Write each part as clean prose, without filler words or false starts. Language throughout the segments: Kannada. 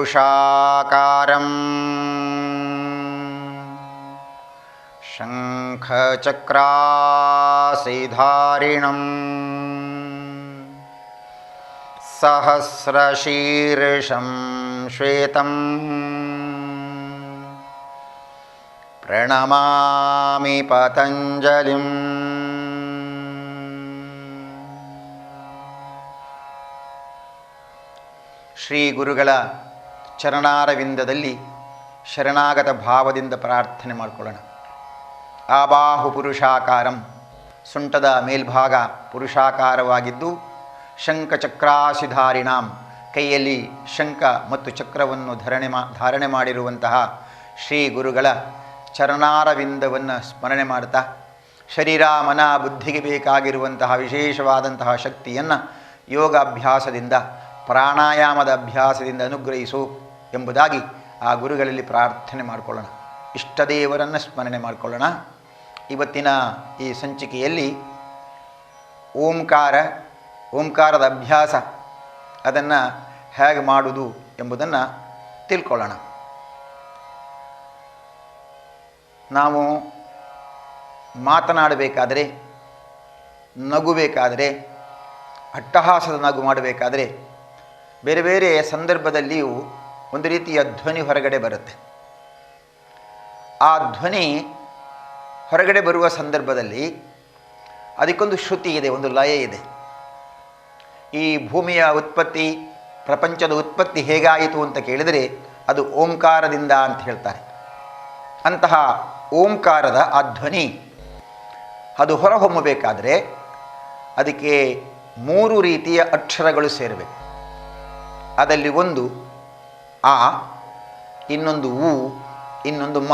आबाहुपुरुषाकारं शङ्खचक्रासिधारिणं सहस्रशीर्षं श्वेतं प्रणमामि पतञ्जलिम्। ಶ್ರೀ ಗುರುಗಳ ಚರಣಾರವಿಂದದಲ್ಲಿ ಶರಣಾಗತ ಭಾವದಿಂದ ಪ್ರಾರ್ಥನೆ ಮಾಡಿಕೊಳ್ಳೋಣ. ಆಬಾಹು ಪುರುಷಾಕಾರಂ, ಸೊಂಟದ ಮೇಲ್ಭಾಗ ಪುರುಷಾಕಾರವಾಗಿದ್ದು, ಶಂಖಚಕ್ರಾಸಿಧಾರಿಣಾಂ, ಕೈಯಲ್ಲಿ ಶಂಖ ಮತ್ತು ಚಕ್ರವನ್ನು ಧಾರಣೆ ಮಾಡಿರುವಂತಹ ಶ್ರೀ ಗುರುಗಳ ಚರಣಾರವಿಂದವನ್ನು ಸ್ಮರಣೆ ಮಾಡ್ತಾ, ಶರೀರ ಮನ ಬುದ್ಧಿಗೆ ಬೇಕಾಗಿರುವಂತಹ ವಿಶೇಷವಾದಂತಹ ಶಕ್ತಿಯನ್ನು ಯೋಗಾಭ್ಯಾಸದಿಂದ ಪ್ರಾಣಾಯಾಮದ ಅಭ್ಯಾಸದಿಂದ ಅನುಗ್ರಹಿಸು ಎಂಬುದಾಗಿ ಆ ಗುರುಗಳಲ್ಲಿ ಪ್ರಾರ್ಥನೆ ಮಾಡಿಕೊಳ್ಳೋಣ. ಇಷ್ಟದೇವರನ್ನು ಸ್ಮರಣೆ ಮಾಡಿಕೊಳ್ಳೋಣ. ಇವತ್ತಿನ ಈ ಸಂಚಿಕೆಯಲ್ಲಿ ಓಂಕಾರದ ಅಭ್ಯಾಸ ಅದನ್ನು ಹೇಗೆ ಮಾಡುವುದು ಎಂಬುದನ್ನು ತಿಳ್ಕೊಳ್ಳೋಣ. ನಾವು ಮಾತನಾಡಬೇಕಾದರೆ, ನಗುಬೇಕಾದರೆ, ಅಟ್ಟಹಾಸದ ನಗು ಮಾಡಬೇಕಾದರೆ ಬೇರೆ ಬೇರೆ ಸಂದರ್ಭದಲ್ಲಿಯೂ ಒಂದು ರೀತಿಯ ಧ್ವನಿ ಹೊರಗಡೆ ಬರುತ್ತೆ. ಆ ಧ್ವನಿ ಹೊರಗಡೆ ಬರುವ ಸಂದರ್ಭದಲ್ಲಿ ಅದಕ್ಕೊಂದು ಶ್ರುತಿ ಇದೆ, ಒಂದು ಲಯ ಇದೆ. ಈ ಭೂಮಿಯ ಉತ್ಪತ್ತಿ, ಪ್ರಪಂಚದ ಉತ್ಪತ್ತಿ ಹೇಗಾಯಿತು ಅಂತ ಕೇಳಿದರೆ ಅದು ಓಂಕಾರದಿಂದ ಅಂತ ಹೇಳ್ತಾರೆ. ಅಂತಹ ಓಂಕಾರದ ಆ ಧ್ವನಿ ಅದು ಹೊರಹೊಮ್ಮಬೇಕಾದರೆ ಅದಕ್ಕೆ 3 ರೀತಿಯ ಅಕ್ಷರಗಳು ಸೇರಬೇಕು. ಅದರಲ್ಲಿ ಒಂದು ಆ, ಇನ್ನೊಂದು ಉ, ಇನ್ನೊಂದು ಮ.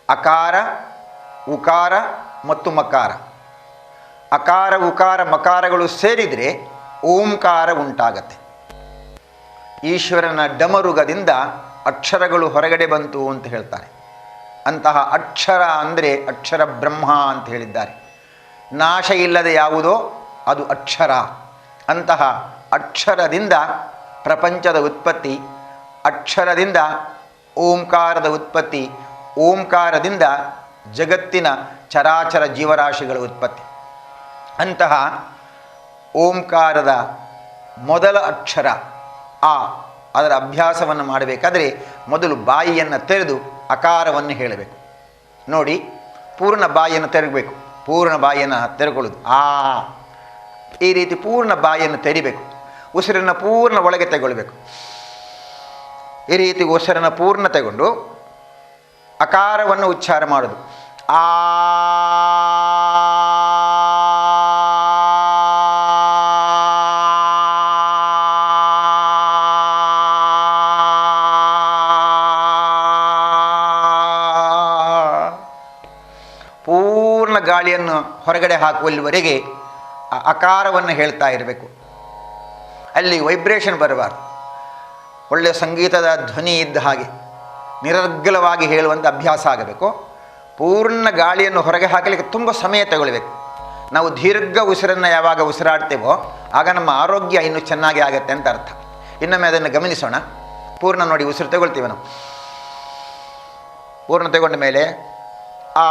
ಅಕಾರ, ಉಕಾರ ಮತ್ತು ಮಕಾರ. ಅಕಾರ, ಉಕಾರ, ಮಕಾರಗಳು ಸೇರಿದರೆ ಓಂಕಾರ ಉಂಟಾಗತ್ತೆ. ಈಶ್ವರನ ಡಮರುಗದಿಂದ ಅಕ್ಷರಗಳು ಹೊರಗಡೆ ಬಂತು ಅಂತ ಹೇಳ್ತಾರೆ. ಅಂತಹ ಅಕ್ಷರ ಅಂದರೆ ಅಕ್ಷರ ಬ್ರಹ್ಮ ಅಂತ ಹೇಳಿದ್ದಾರೆ. ನಾಶ ಇಲ್ಲದೆ ಯಾವುದೋ ಅದು ಅಕ್ಷರ. ಅಂತಹ ಅಕ್ಷರದಿಂದ ಪ್ರಪಂಚದ ಉತ್ಪತ್ತಿ, ಅಕ್ಷರದಿಂದ ಓಂಕಾರದ ಉತ್ಪತ್ತಿ, ಓಂಕಾರದಿಂದ ಜಗತ್ತಿನ ಚರಾಚರ ಜೀವರಾಶಿಗಳ ಉತ್ಪತ್ತಿ. ಅಂತಹ ಓಂಕಾರದ ಮೊದಲ ಅಕ್ಷರ ಆ, ಅದರ ಅಭ್ಯಾಸವನ್ನು ಮಾಡಬೇಕಾದರೆ ಮೊದಲು ಬಾಯಿಯನ್ನು ತೆರೆದು ಅಕಾರವನ್ನು ಹೇಳಬೇಕು. ನೋಡಿ, ಪೂರ್ಣ ಬಾಯಿಯನ್ನು ತೆರಗಬೇಕು. ಪೂರ್ಣ ಬಾಯಿಯನ್ನು ತೆರೆಕೊಳ್ಳೋದು ಆ, ಈ ರೀತಿ ಪೂರ್ಣ ಬಾಯಿಯನ್ನು ತೆರಿಬೇಕು. ಉಸಿರನ್ನು ಪೂರ್ಣ ಒಳಗೆ ತಗೊಳ್ಬೇಕು. ಈ ರೀತಿ ಉಸಿರನ್ನು ಪೂರ್ಣ ತಗೊಂಡು ಅಕಾರವನ್ನು ಉಚ್ಚಾರ ಮಾಡೋದು ಆ. ಪೂರ್ಣ ಗಾಳಿಯನ್ನು ಹೊರಗಡೆ ಹಾಕುವಲ್ಲಿವರೆಗೆ ಆ ಅಕಾರವನ್ನು ಹೇಳ್ತಾ ಇರಬೇಕು. ಅಲ್ಲಿ ವೈಬ್ರೇಷನ್ ಬರಬಾರ್ದು. ಒಳ್ಳೆಯ ಸಂಗೀತದ ಧ್ವನಿ ಇದ್ದ ಹಾಗೆ ನಿರರ್ಗಲವಾಗಿ ಹೇಳುವಂಥ ಅಭ್ಯಾಸ ಆಗಬೇಕು. ಪೂರ್ಣ ಗಾಳಿಯನ್ನು ಹೊರಗೆ ಹಾಕಲಿಕ್ಕೆ ತುಂಬ ಸಮಯ ತಗೊಳ್ಬೇಕು. ನಾವು ದೀರ್ಘ ಉಸಿರನ್ನು ಯಾವಾಗ ಉಸಿರಾಡ್ತೇವೋ ಆಗ ನಮ್ಮ ಆರೋಗ್ಯ ಇನ್ನೂ ಚೆನ್ನಾಗಿ ಆಗುತ್ತೆ ಅಂತ ಅರ್ಥ. ಇನ್ನೊಮ್ಮೆ ಅದನ್ನು ಗಮನಿಸೋಣ. ಪೂರ್ಣ ನೋಡಿ, ಉಸಿರು ತಗೊಳ್ತೀವಿ ನಾವು. ಪೂರ್ಣ ತಗೊಂಡ ಮೇಲೆ ಆ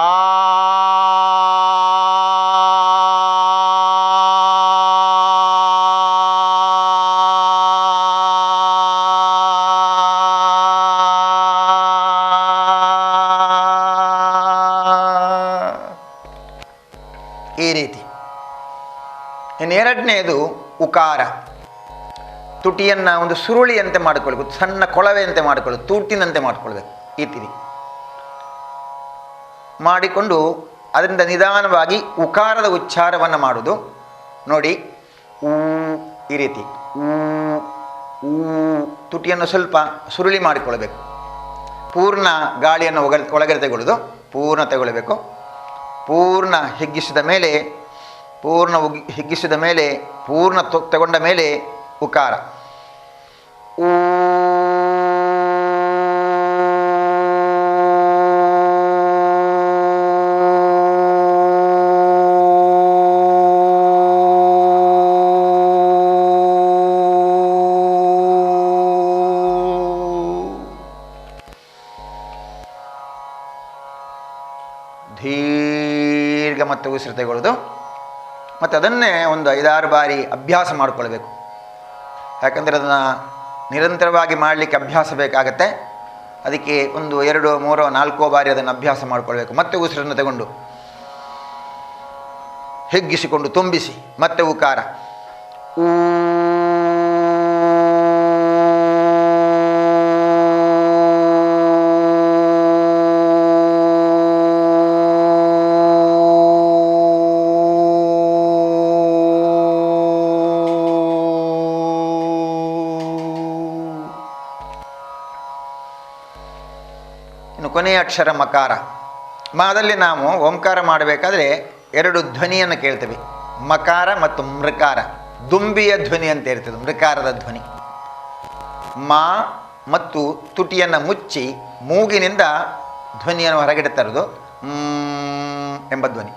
ಈ ರೀತಿ. ಇನ್ನೆರಡನೇದು ಉಕಾರ. ತುಟಿಯನ್ನು ಒಂದು ಸುರುಳಿಯಂತೆ ಮಾಡಿಕೊಳ್ಬೇಕು, ಸಣ್ಣ ಕೊಳವೆಯಂತೆ ಮಾಡಿಕೊಳ್ಳಬೇಕು, ತೂಟಿನಂತೆ ಮಾಡಿಕೊಳ್ಬೇಕು. ಈ ರೀತಿ ಮಾಡಿಕೊಂಡು ಅದರಿಂದ ನಿಧಾನವಾಗಿ ಉಕಾರದ ಉಚ್ಚಾರವನ್ನು ಮಾಡೋದು. ನೋಡಿ, ಊ ಈ ರೀತಿ ಊ ಊ. ತುಟಿಯನ್ನು ಸ್ವಲ್ಪ ಸುರುಳಿ ಮಾಡಿಕೊಳ್ಬೇಕು. ಪೂರ್ಣ ಗಾಳಿಯನ್ನು ಒಳಗಡೆ ತೆಗೊಳ್ಳೋದು, ಪೂರ್ಣ ತೆಗೊಳ್ಳಬೇಕು. ಪೂರ್ಣ ಹಿಗ್ಗಿಸಿದ ಮೇಲೆ ಪೂರ್ಣ ತಗೊಂಡ ಮೇಲೆ ಉಕಾರ ಊ. ದೀರ್ಘ ಮತ್ತು ಉಸಿರು ತೆಗೊಳ್ಳೋದು. ಮತ್ತು ಅದನ್ನೇ ಒಂದು 5-6 ಬಾರಿ ಅಭ್ಯಾಸ ಮಾಡಿಕೊಳ್ಬೇಕು. ಯಾಕಂದರೆ ಅದನ್ನು ನಿರಂತರವಾಗಿ ಮಾಡಲಿಕ್ಕೆ ಅಭ್ಯಾಸ ಬೇಕಾಗತ್ತೆ. ಅದಕ್ಕೆ ಒಂದು 2, 3, 4 ಬಾರಿ ಅದನ್ನು ಅಭ್ಯಾಸ ಮಾಡಿಕೊಳ್ಬೇಕು. ಮತ್ತೆ ಉಸಿರನ್ನು ತಗೊಂಡು ಹಿಗ್ಗಿಸಿಕೊಂಡು ತುಂಬಿಸಿ ಮತ್ತೆ ಉಕಾರ ಊ. ಕೊನೆಯ ಅಕ್ಷರ ಮಕಾರ. ಮಾದಲ್ಲಿ ನಾವು ಓಂಕಾರ ಮಾಡಬೇಕಾದ್ರೆ 2 ಧ್ವನಿಯನ್ನು ಕೇಳ್ತೇವೆ, ಮಕಾರ ಮತ್ತು ಮೃಕಾರ. ದುಂಬಿಯ ಧ್ವನಿ ಅಂತ ಇರ್ತದೆ, ಮೃಕಾರದ ಧ್ವನಿ. ಮಾ ಮತ್ತು ತುಟಿಯನ್ನು ಮುಚ್ಚಿ ಮೂಗಿನಿಂದ ಧ್ವನಿಯನ್ನು ಹೊರಗಡೆ ತರೋದು ಎಂಬ ಧ್ವನಿ.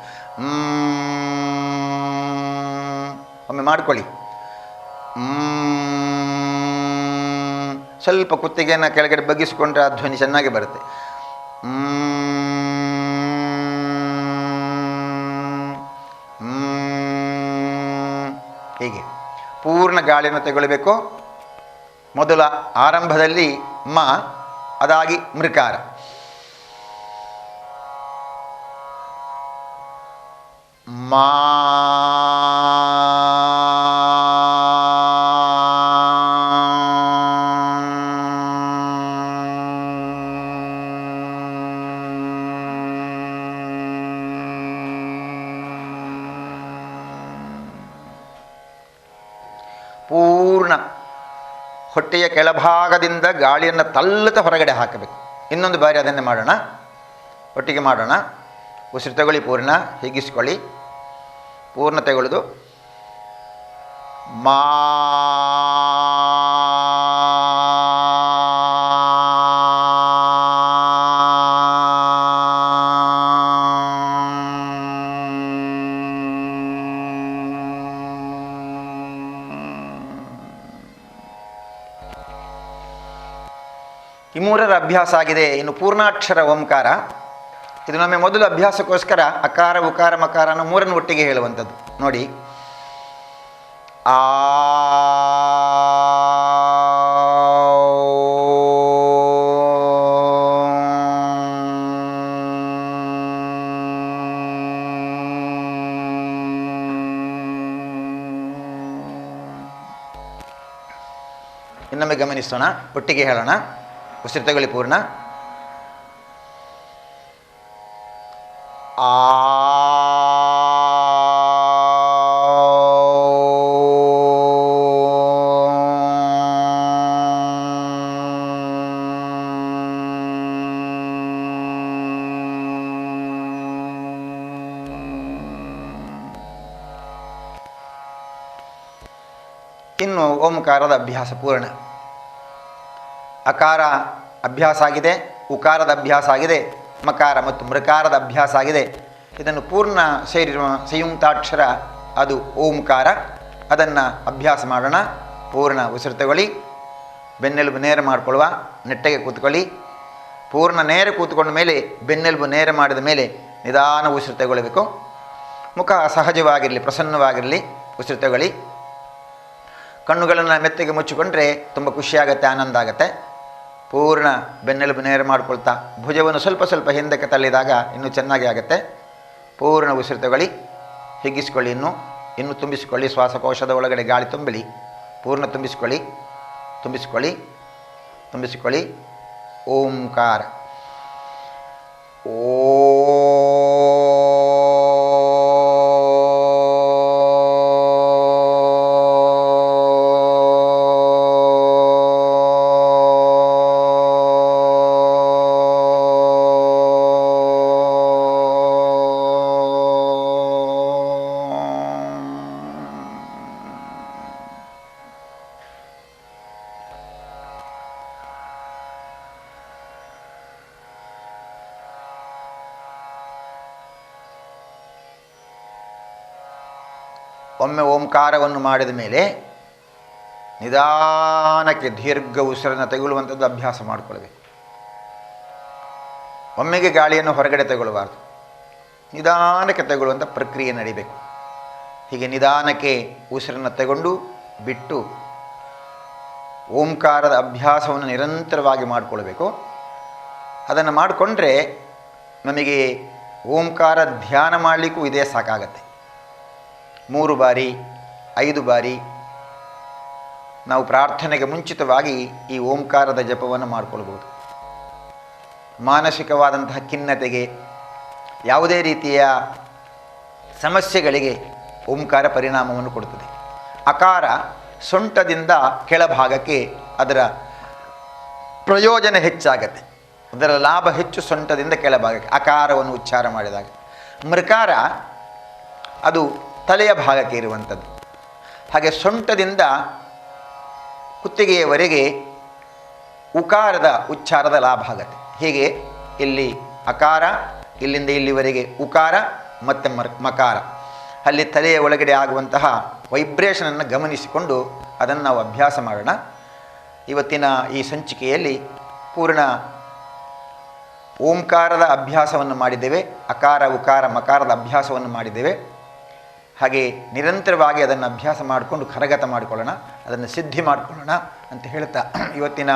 ಒಮ್ಮೆ ಮಾಡ್ಕೊಳ್ಳಿ. ಸ್ವಲ್ಪ ಕುತ್ತಿಗೆಯನ್ನು ಕೆಳಗಡೆ ಬಗ್ಗಿಸಿಕೊಂಡ್ರೆ ಆ ಧ್ವನಿ ಚೆನ್ನಾಗಿ ಬರುತ್ತೆ. ಹೀಗೆ ಪೂರ್ಣ ಗಾಳಿಯನ್ನು ತಗೊಳ್ಬೇಕು. ಮೊದಲ ಆರಂಭದಲ್ಲಿ ಮ, ಅದಾಗಿ ಮೃಕಾರ. ಮಾ ಪೂರ್ಣ ಹೊಟ್ಟೆಯ ಕೆಳಭಾಗದಿಂದ ಗಾಳಿಯನ್ನು ತಳ್ಳುತ್ತಾ ಹೊರಗಡೆ ಹಾಕಬೇಕು. ಇನ್ನೊಂದು ಬಾರಿ ಅದನ್ನೇ ಮಾಡೋಣ, ಒಟ್ಟಿಗೆ ಮಾಡೋಣ. ಉಸಿರು ತಗೊಳ್ಳಿ, ಪೂರ್ಣ ಹಿಗ್ಗಿಸ್ಕೊಳ್ಳಿ, ಪೂರ್ಣ ತಗೊಳ್ಳೋದು. ಮಾ ಈ 3ರ ಅಭ್ಯಾಸ ಆಗಿದೆ. ಇನ್ನು ಪೂರ್ಣಾಕ್ಷರ ಓಂಕಾರ. ಇದು ನಮ್ಮ ಮೊದಲು ಅಭ್ಯಾಸಕ್ಕೋಸ್ಕರ ಅಕಾರ, ಉಕಾರ, ಮಕಾರನ 3 ಒಟ್ಟಿಗೆ ಹೇಳುವಂಥದ್ದು. ನೋಡಿ, ಆ ಇನ್ನೊಮ್ಮೆ ಗಮನಿಸೋಣ, ಒಟ್ಟಿಗೆ ಹೇಳೋಣ. ಉಸಿರು ತಗೊಳ್ಳಿ, ಪೂರ್ಣ. ಆ ಇನ್ನು ಓಂಕಾರದ ಅಭ್ಯಾಸ ಪೂರ್ಣ. ಅಕಾರ ಅಭ್ಯಾಸ ಆಗಿದೆ, ಉಕಾರದ ಅಭ್ಯಾಸ ಆಗಿದೆ, ಮಕಾರ ಮತ್ತು ಮೃಕಾರದ ಅಭ್ಯಾಸ ಆಗಿದೆ. ಇದನ್ನು ಪೂರ್ಣ ಸೇರಿರುವ ಸಂಯುಕ್ತಾಕ್ಷರ ಅದು ಓಂಕಾರ. ಅದನ್ನು ಅಭ್ಯಾಸ ಮಾಡೋಣ. ಪೂರ್ಣ ಉಸಿರು ತಗೊಳ್ಳಿ, ಬೆನ್ನೆಲುಬು ನೇರ ಮಾಡಿಕೊಳ್ಳುವ, ನೆಟ್ಟಗೆ ಕೂತ್ಕೊಳ್ಳಿ. ಪೂರ್ಣ ನೇರ ಕೂತ್ಕೊಂಡ ಮೇಲೆ ಬೆನ್ನೆಲುಬು ನೇರ ಮಾಡಿದ ಮೇಲೆ ನಿಧಾನ ಉಸಿರು ತಗೊಳ್ಬೇಕು. ಮುಖ ಸಹಜವಾಗಿರಲಿ, ಪ್ರಸನ್ನವಾಗಿರಲಿ. ಉಸಿರು ತಗೊಳ್ಳಿ. ಕಣ್ಣುಗಳನ್ನು ಮೆತ್ತಗೆ ಮುಚ್ಚಿಕೊಂಡ್ರೆ ತುಂಬ ಖುಷಿಯಾಗತ್ತೆ, ಆನಂದ ಆಗುತ್ತೆ. ಪೂರ್ಣ ಬೆನ್ನೆಲುಬು ನೇರ ಮಾಡ್ಕೊಳ್ತಾ ಭುಜವನ್ನು ಸ್ವಲ್ಪ ಸ್ವಲ್ಪ ಹಿಂದಕ್ಕೆ ತಳ್ಳಿದಾಗ ಇನ್ನೂ ಚೆನ್ನಾಗಿ ಆಗುತ್ತೆ. ಪೂರ್ಣ ಉಸಿರು ತಗೊಳ್ಳಿ, ಹಿಗ್ಗಿಸ್ಕೊಳ್ಳಿ. ಇನ್ನೂ ತುಂಬಿಸಿಕೊಳ್ಳಿ. ಶ್ವಾಸಕೋಶದ ಒಳಗಡೆ ಗಾಳಿ ತುಂಬಲಿ. ಪೂರ್ಣ ತುಂಬಿಸಿಕೊಳ್ಳಿ, ತುಂಬಿಸಿಕೊಳ್ಳಿ, ತುಂಬಿಸಿಕೊಳ್ಳಿ. ಓಂಕಾರ. ಓ ಒಮ್ಮೆ ಓಂಕಾರವನ್ನು ಮಾಡಿದ ಮೇಲೆ ನಿಧಾನಕ್ಕೆ ದೀರ್ಘ ಉಸಿರನ್ನು ತೆಗೊಳ್ಳುವಂಥದ್ದು ಅಭ್ಯಾಸ ಮಾಡಿಕೊಳ್ಬೇಕು. ಒಮ್ಮೆಗೆ ಗಾಳಿಯನ್ನು ಹೊರಗಡೆ ತಗೊಳ್ಳಬಾರ್ದು, ನಿಧಾನಕ್ಕೆ ತಗೊಳ್ಳುವಂಥ ಪ್ರಕ್ರಿಯೆ ನಡಿಬೇಕು. ಹೀಗೆ ನಿಧಾನಕ್ಕೆ ಉಸಿರನ್ನು ತಗೊಂಡು ಬಿಟ್ಟು ಓಂಕಾರದ ಅಭ್ಯಾಸವನ್ನು ನಿರಂತರವಾಗಿ ಮಾಡಿಕೊಳ್ಬೇಕು. ಅದನ್ನು ಮಾಡಿಕೊಂಡ್ರೆ ನಮಗೆ ಓಂಕಾರ ಧ್ಯಾನ ಮಾಡಲಿಕ್ಕೂ ಇದೇ ಸಾಕಾಗತ್ತೆ. 3 ಬಾರಿ 5 ಬಾರಿ ನಾವು ಪ್ರಾರ್ಥನೆಗೆ ಮುಂಚಿತವಾಗಿ ಈ ಓಂಕಾರದ ಜಪವನ್ನು ಮಾಡಿಕೊಳ್ಬೋದು. ಮಾನಸಿಕವಾದಂತಹ ಖಿನ್ನತೆಗೆ, ಯಾವುದೇ ರೀತಿಯ ಸಮಸ್ಯೆಗಳಿಗೆ ಓಂಕಾರ ಪರಿಣಾಮವನ್ನು ಕೊಡುತ್ತದೆ. ಅಕಾರ ಸೊಂಟದಿಂದ ಕೆಳಭಾಗಕ್ಕೆ ಅದರ ಪ್ರಯೋಜನ ಹೆಚ್ಚಾಗತ್ತೆ, ಅದರ ಲಾಭ ಹೆಚ್ಚು ಸೊಂಟದಿಂದ ಕೆಳಭಾಗಕ್ಕೆ ಅಕಾರವನ್ನು ಉಚ್ಚಾರ ಮಾಡಿದಾಗ. ಮೃಕಾರ ಅದು ತಲೆಯ ಭಾಗಕ್ಕೆ ಇರುವಂಥದ್ದು. ಹಾಗೆ ಸೊಂಟದಿಂದ ಕುತ್ತಿಗೆಯವರೆಗೆ ಉಕಾರದ ಉಚ್ಚಾರದ ಲಾಭ ಆಗುತ್ತೆ. ಹೀಗೆ ಇಲ್ಲಿ ಅಕಾರ, ಇಲ್ಲಿಂದ ಇಲ್ಲಿವರೆಗೆ ಉಕಾರ ಮತ್ತು ಮಕಾರ, ಅಲ್ಲಿ ತಲೆಯ ಒಳಗಡೆ ಆಗುವಂತಹ ವೈಬ್ರೇಷನನ್ನು ಗಮನಿಸಿಕೊಂಡು ಅದನ್ನು ನಾವು ಅಭ್ಯಾಸ ಮಾಡೋಣ. ಇವತ್ತಿನ ಈ ಸಂಚಿಕೆಯಲ್ಲಿ ಪೂರ್ಣ ಓಂಕಾರದ ಅಭ್ಯಾಸವನ್ನು ಮಾಡಿದ್ದೇವೆ, ಅಕಾರ ಉಕಾರ ಮಕಾರದ ಅಭ್ಯಾಸವನ್ನು ಮಾಡಿದ್ದೇವೆ. ಹಾಗೆ ನಿರಂತರವಾಗಿ ಅದನ್ನು ಅಭ್ಯಾಸ ಮಾಡಿಕೊಂಡು ಕರಗತ ಮಾಡಿಕೊಳ್ಳೋಣ, ಅದನ್ನು ಸಿದ್ಧಿ ಮಾಡಿಕೊಳ್ಳೋಣ ಅಂತ ಹೇಳ್ತಾ ಇವತ್ತಿನ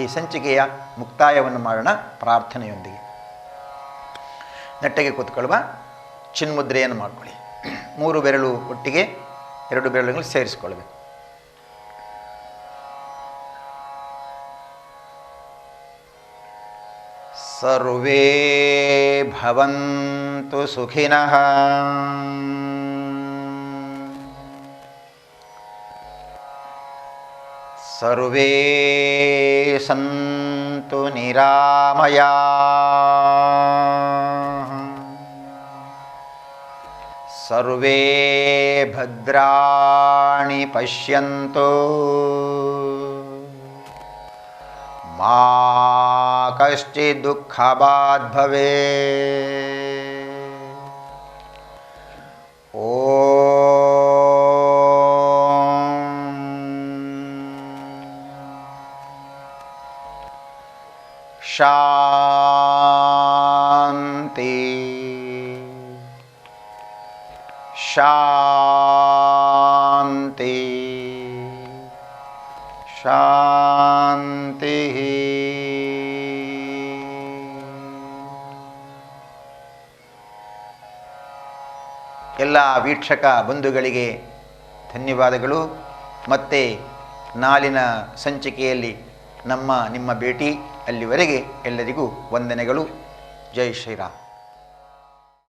ಈ ಸಂಚಿಕೆಯ ಮುಕ್ತಾಯವನ್ನು ಮಾಡೋಣ ಪ್ರಾರ್ಥನೆಯೊಂದಿಗೆ. ನೆಟ್ಟಗೆ ಕೂತ್ಕೊಳ್ಳುವ, ಚಿನ್ಮುದ್ರೆಯನ್ನು ಮಾಡಿಕೊಳ್ಳಿ. 3 ಬೆರಳು ಒಟ್ಟಿಗೆ 2 ಬೆರಳುಗಳು ಸೇರಿಸಿಕೊಳ್ಬೇಕು. ಸರ್ವೇ ಭವಂತು ಸುಖಿನಃ, ಸರ್ವೇ ಸಂತು ನಿರಾಮಯಾಃ, ಸರ್ವೇ ಭದ್ರಾಣಿ ಪಶ್ಯಂತು, ಮಾ ಕಶ್ಚಿತ್ ದುಃಖಭಾಗ್ ಭವೇತ್. ಓಂ ಶಾಂತಿ ಶಾಂತಿ ಶಾಂತಿ. ಎಲ್ಲ ವೀಕ್ಷಕ ಬಂಧುಗಳಿಗೆ ಧನ್ಯವಾದಗಳು. ಮತ್ತೆ ನಾಳಿನ ಸಂಚಿಕೆಯಲ್ಲಿ ನಿಮ್ಮ ಭೇಟಿ. ಅಲ್ಲಿವರೆಗೆ ಎಲ್ಲರಿಗೂ ವಂದನೆಗಳು. ಜೈ ಶ್ರೀರಾಮ್.